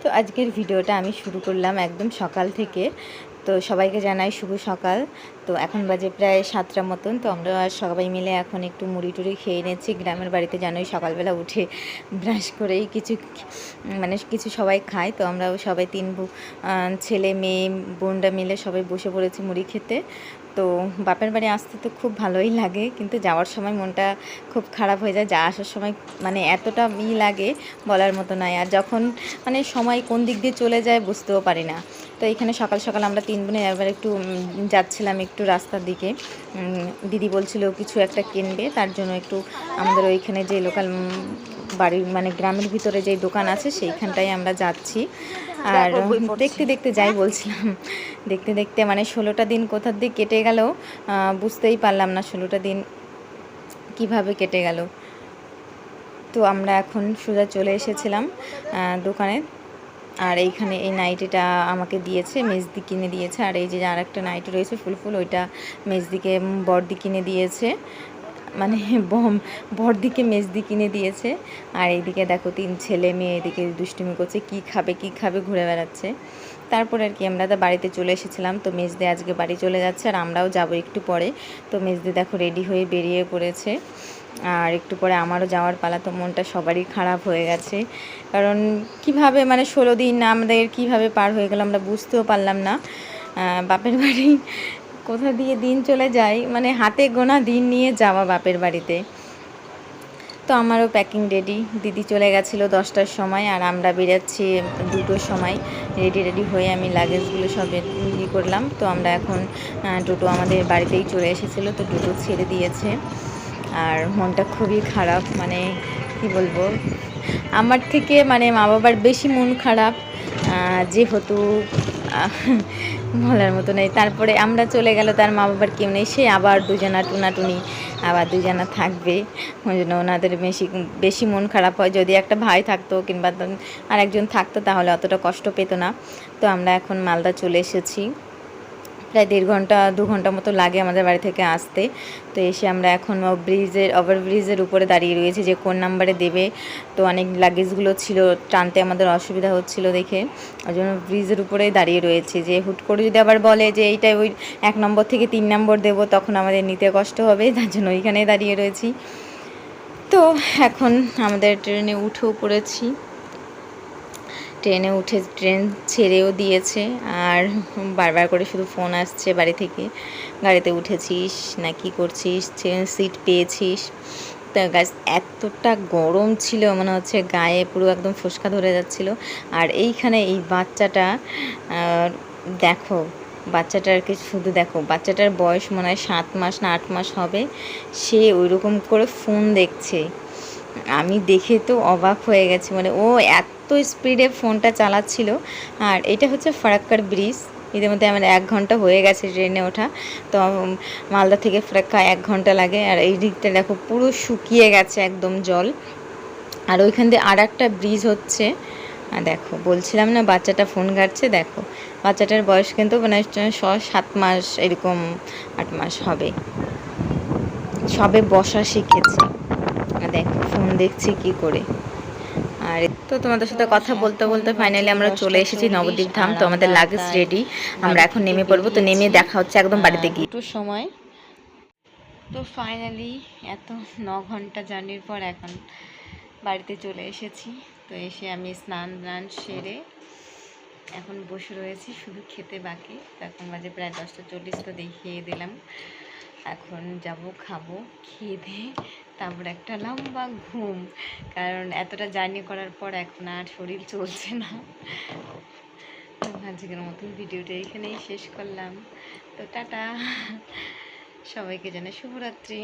তো আজকের ভিডিওটা আমি শুরু করলাম একদম সকাল থেকে। তো সবাইকে জানাই শুভ সকাল। তো এখন বাজে প্রায় 7টা মতন। তো আমরা সবাই মিলে এখন একটু মুড়ি টুড়ি খেয়ে নিচ্ছি। গ্রামের বাড়িতে জানোই সকালবেলা উঠে ব্রাশ করেই কিছু সবাই খায়। তো আমরাও সবাই ছেলে মেয়ে বোনরা মিলে সবাই বসে পড়েছি মুড়ি খেতে। তো বাপের বাড়ি আসতে তো খুব ভালোই লাগে, কিন্তু যাওয়ার সময় মনটা খুব খারাপ হয়ে যায়। আসার সময় এতটা লাগে বলার মতো নয়। আর যখন সময় কোন দিক দিয়ে চলে যায় বুঝতেও পারি না। তো এখানে সকাল সকাল আমরা 3 বোনে একবার একটু যাচ্ছিলাম একটু রাস্তার দিকে। দিদি বলছিল কিছু একটা কিনবে, তার জন্য একটু আমাদের ওইখানে যে লোকাল বাড়ির গ্রামের ভিতরে যে দোকান আছে সেইখানটায় আমরা যাচ্ছি। আর দেখতে দেখতে যাই বলছিলাম, দেখতে দেখতে 16টা দিন কোথার দিক কেটে গেল বুঝতেই পারলাম না 16টা দিন কিভাবে কেটে গেল। তো আমরা এখন সোজা চলে এসেছিলাম দোকানে। আর এইখানে এই নাইটিটা আমাকে দিয়েছে, মেজদি কিনে দিয়েছে। আর এই যে আর একটা নাইটি রয়েছে ফুল ওইটা মেজদিকে বড়দি কিনে দিয়েছে, বড়দিকে মেজদি কিনে দিয়েছে। আর এইদিকে দেখো 3 ছেলে মেয়ে এদিকে দুষ্টুমি করছে, কি খাবে ঘুরে বেড়াচ্ছে। তারপর আর কি আমরা বাড়িতে চলে এসেছিলাম। তো মেজদি আজকে বাড়ি চলে যাচ্ছে আর আমরাও যাব একটু পরে। তো মেজদি দেখো রেডি হয়ে বেরিয়ে পড়েছে। আর একটু পরে আমারও যাওয়ার পালা। তো মনটা সবারই খারাপ হয়ে গেছে, কারণ কিভাবে 16 দিন আমাদের কিভাবে পার হয়ে গেল আমরা বুঝতেও পারলাম না। বাপের বাড়ি কোথা দিয়ে দিন চলে যায়, হাতে গোনা দিন নিয়ে যাওয়া বাপের বাড়িতে। তো আমারও প্যাকিং রেডি, দিদি চলে গেছিলো 10টার সময় আর আমরা বেরাচ্ছি 2টোর সময়। রেডি হয়ে আমি লাগেজগুলো সব রেডি করলাম। তো আমরা এখন টোটো আমাদের বাড়িতেই চলে এসেছিলো, তো টোটো ছেড়ে দিয়েছে। আর মনটা খুবই খারাপ, কি বলবো, আমার থেকে মা বাবার বেশি মন খারাপ যেহেতু বলার মতো নেই। তারপরে আমরা চলে গেল, তার মা বাবার কেউ নেই, সে আবার দুজনা টুনাটুনি আবার দুজনা থাকবে। ওই জন্য ওনাদের বেশি মন খারাপ হয়। যদি একটা ভাই থাকতো কিংবা আর একজন থাকতো তাহলে অতটা কষ্ট পেত না। তো আমরা এখন মালদা চলে এসেছি। প্রায় 1.5 ঘন্টা মতো লাগে আমাদের বাড়ি থেকে আসতে। তো এসে আমরা এখন ওভারব্রিজের উপরে দাঁড়িয়ে রয়েছি যে কোন নাম্বারে দেবে। তো অনেক লাগেজগুলো ছিল, টানতে আমাদের অসুবিধা হচ্ছিল দেখে ওই জন্য ব্রিজের উপরেই দাঁড়িয়ে রয়েছি। যে হুট করে যদি আবার বলে যে এইটাই ওই 1 নম্বর থেকে 3 নম্বর দেবো, তখন আমাদের নিতে কষ্ট হবে, তার জন্য ওইখানেই দাঁড়িয়ে রয়েছি। তো এখন আমাদের ট্রেনে উঠেও পড়েছি। ট্রেনে উঠে ট্রেন ছেড়েও দিয়েছে আর বারবার করে শুধু ফোন আসছে বাড়ি থেকে, গাড়িতে উঠেছিস না কি করছিস, সিট পেয়েছিস। তা গাছ এতটা গরম ছিল, মনে হচ্ছে গায়ে পুরো একদম ফোসকা ধরে যাচ্ছিল। আর এইখানে এই বাচ্চাটা দেখো, বাচ্চাটারকে শুধু দেখো, বাচ্চাটার বয়স মনে হয় 7 মাস না 8 মাস হবে, সে ওইরকম করে ফোন দেখছে। আমি দেখে তো অবাক হয়ে গেছি, ও এত স্পিডে ফোনটা চালাচ্ছিল। আর এটা হচ্ছে ফারাক্কার ব্রিজ। এদের মধ্যে আমার 1 ঘন্টা হয়ে গেছে ট্রেনে ওঠা। তো মালদা থেকে ফারাক্কা 1 ঘন্টা লাগে। আর এই দিকটা দেখো পুরো শুকিয়ে গেছে একদম জল। আর ওইখান দিয়ে আর একটা ব্রিজ হচ্ছে। দেখো বলছিলাম না বাচ্চাটা ফোন ঘাটছে, দেখো বাচ্চাটার বয়স কিন্তু 7 মাস এরকম 8 মাস হবে, সবে বসা শিখেছে। দেখো ফোন দেখছি কি করে। আর তো তোমাদের সাথে কথা বলতে বলতে ফাইনালি আমরা চলে এসেছি নবদ্বীপ ধাম। তো আমাদের লাগেজ রেডি, আমরা এখন নেমে পড়বো। তো নেমে দেখা হচ্ছে একদম বাড়িতে গিয়ে 2টোর সময়। তো ফাইনালি এত 9 ঘন্টা জার্নির পর এখন বাড়িতে চলে এসেছি। তো এসে আমি স্নান সেরে এখন বসে রয়েছি, শুধু খেতে বাকি। তো এখন বাজে প্রায় 10টা 40। তো দেখিয়ে দিলাম, এখন যাব খাবো, খেয়ে দিয়ে তারপর একটা লম্বা ঘুম, কারণ এতটা জার্নি করার পর এখন আর শরীর চলছে না। আজকের মতন ভিডিওটা এখানেই শেষ করলাম। তো টাটা, সবাইকে জানাই শুভরাত্রি।